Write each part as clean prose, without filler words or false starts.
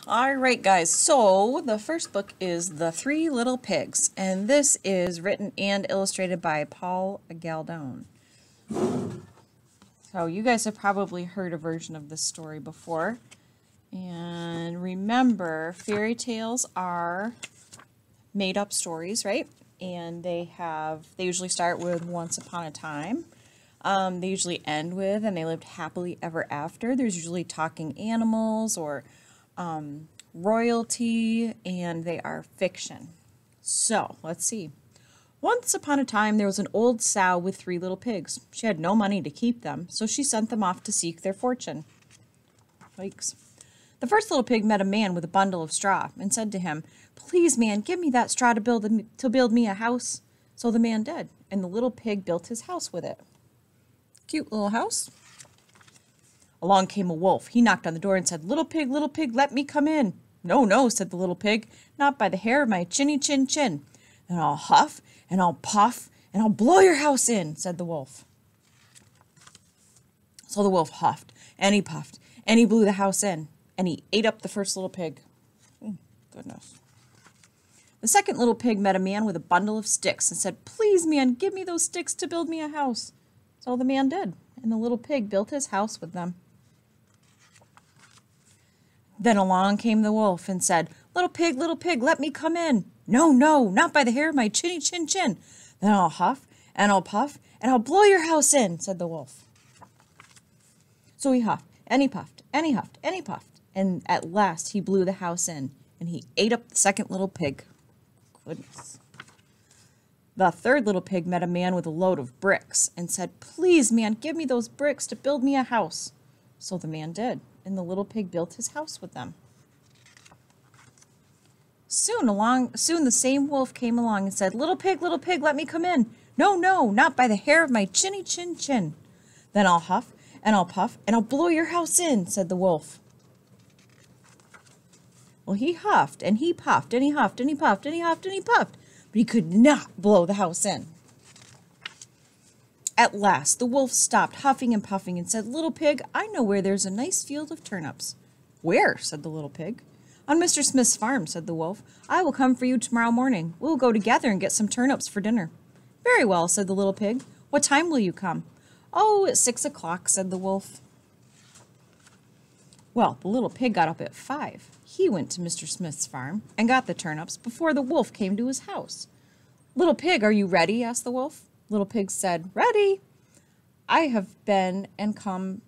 All right, guys. So the first book is The Three Little Pigs, and this is written and illustrated by Paul Galdone. So you guys have probably heard a version of this story before. And remember, fairy tales are made-up stories, right? And they usually start with once upon a time. They usually end with, and they lived happily ever after. There's usually talking animals or royalty, and they are fiction. So, let's see. Once upon a time, there was an old sow with 3 little pigs. She had no money to keep them, so she sent them off to seek their fortune. Yikes. The first little pig met a man with a bundle of straw and said to him, "Please, man, give me that straw to build me a house." So the man did, and the little pig built his house with it. Cute little house. Along came a wolf. He knocked on the door and said, little pig, let me come in." "No, no," said the little pig, "not by the hair of my chinny chin chin." "And I'll huff, and I'll puff, and I'll blow your house in," said the wolf. So the wolf huffed, and he puffed, and he blew the house in, and he ate up the first little pig. Goodness. The second little pig met a man with a bundle of sticks and said, "Please, man, give me those sticks to build me a house." So the man did, and the little pig built his house with them. Then along came the wolf and said, little pig, let me come in." "No, no, not by the hair of my chinny chin chin." "Then I'll huff, and I'll puff, and I'll blow your house in," said the wolf. So he huffed, and he puffed, and he huffed, and he puffed, and at last he blew the house in, and he ate up the second little pig. Goodness. The third little pig met a man with a load of bricks and said, "Please, man, give me those bricks to build me a house." So the man did, and the little pig built his house with them. Soon the same wolf came along and said, little pig, let me come in." "No, no, not by the hair of my chinny chin chin." "Then I'll huff, and I'll puff, and I'll blow your house in," said the wolf. Well, he huffed, and he puffed, and he huffed, and he puffed, and he huffed, and he puffed, but he could not blow the house in. At last, the wolf stopped huffing and puffing and said, little pig, I know where there's a nice field of turnips." "Where?" said the little pig. "On Mr. Smith's farm," said the wolf. "I will come for you tomorrow morning. We'll go together and get some turnips for dinner." "Very well," said the little pig. "What time will you come?" "Oh, at 6 o'clock," said the wolf. Well, the little pig got up at 5. He went to Mr. Smith's farm and got the turnips before the wolf came to his house. "Little pig, are you ready?" asked the wolf. Little pig said, "Ready. I have been and come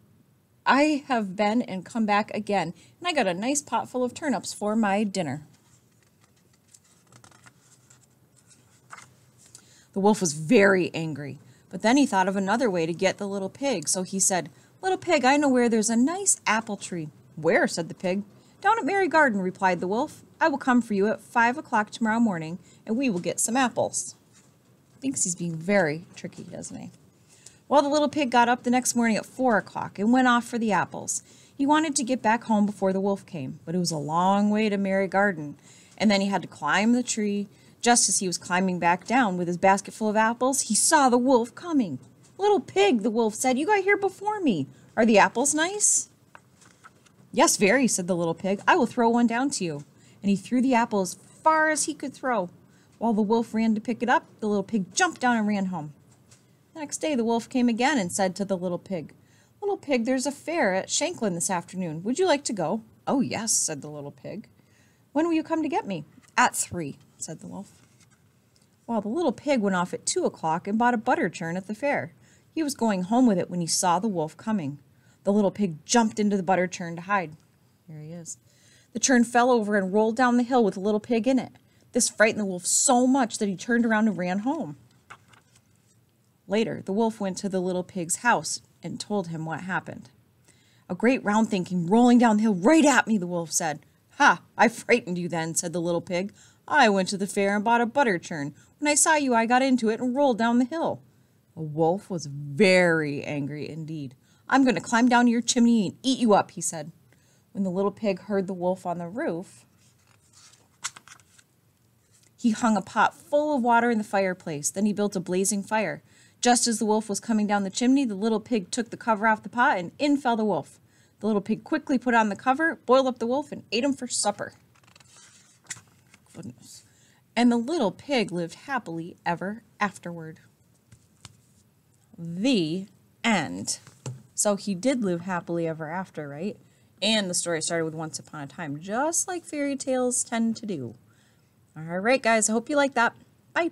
back again, and I got a nice pot full of turnips for my dinner." The wolf was very angry, but then he thought of another way to get the little pig, so he said, "Little pig, I know where there's a nice apple tree." "Where?" said the pig. "Down at Mary Garden," replied the wolf. "I will come for you at 5 o'clock tomorrow morning, and we will get some apples." Thinks he's being very tricky, doesn't he? Well, the little pig got up the next morning at 4 o'clock and went off for the apples. He wanted to get back home before the wolf came, but it was a long way to Mary Garden, and then he had to climb the tree. Just as he was climbing back down with his basket full of apples, he saw the wolf coming. "Little pig," the wolf said, "you got here before me. Are the apples nice?" "Yes, very," said the little pig. "I will throw one down to you." And he threw the apple as far as he could throw. While the wolf ran to pick it up, the little pig jumped down and ran home. The next day the wolf came again and said to the little pig, "Little pig, there's a fair at Shanklin this afternoon. Would you like to go?" "Oh, yes," said the little pig. "When will you come to get me?" "At 3, said the wolf. Well, the little pig went off at 2 o'clock and bought a butter churn at the fair. He was going home with it when he saw the wolf coming. The little pig jumped into the butter churn to hide. Here he is. The churn fell over and rolled down the hill with the little pig in it. This frightened the wolf so much that he turned around and ran home. Later, the wolf went to the little pig's house and told him what happened. "A great round thing came rolling down the hill right at me," the wolf said. "Ha! I frightened you then," said the little pig. "I went to the fair and bought a butter churn. When I saw you, I got into it and rolled down the hill." The wolf was very angry indeed. "I'm going to climb down your chimney and eat you up," he said. When the little pig heard the wolf on the roof, he hung a pot full of water in the fireplace. Then he built a blazing fire. Just as the wolf was coming down the chimney, the little pig took the cover off the pot, and in fell the wolf. The little pig quickly put on the cover, boiled up the wolf, and ate him for supper. Goodness. And the little pig lived happily ever afterward. The end. So he did live happily ever after, right? And the story started with once upon a time, just like fairy tales tend to do. All right, guys, I hope you like that. Bye.